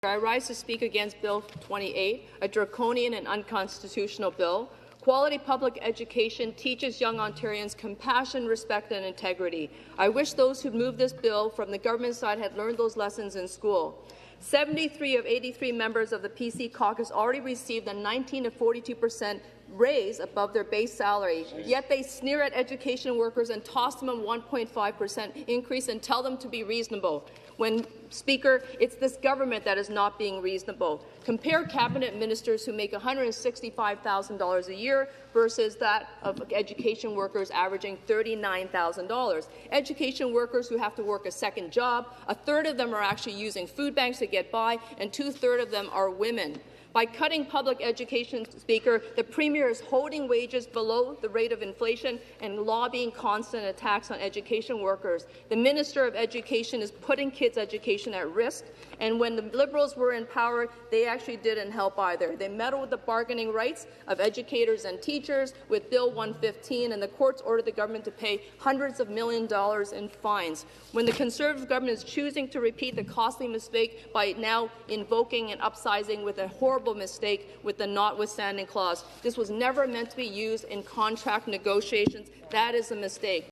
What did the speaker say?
I rise to speak against Bill 28, a draconian and unconstitutional bill. Quality public education teaches young Ontarians compassion, respect and integrity. I wish those who moved this bill from the government side had learned those lessons in school. 73 of 83 members of the PC caucus already received a 19 to 42% raise above their base salary, yet they sneer at education workers and toss them a 1.5% increase and tell them to be reasonable. When, Speaker, it's this government that is not being reasonable. Compare cabinet ministers who make $165,000 a year versus that of education workers averaging $39,000. Education workers who have to work a second job, a third of them are actually using food banks to get by, and two-thirds of them are women. By cutting public education, Speaker, the Premier is holding wages below the rate of inflation and lobbying constant attacks on education workers. The Minister of Education is putting kids' education at risk, and when the Liberals were in power, they actually didn't help either. They meddled with the bargaining rights of educators and teachers with Bill 115, and the courts ordered the government to pay hundreds of millions of dollars in fines. When the Conservative government is choosing to repeat the costly mistake by now invoking and upsizing with a horrible mistake with the notwithstanding clause. This was never meant to be used in contract negotiations. That is a mistake.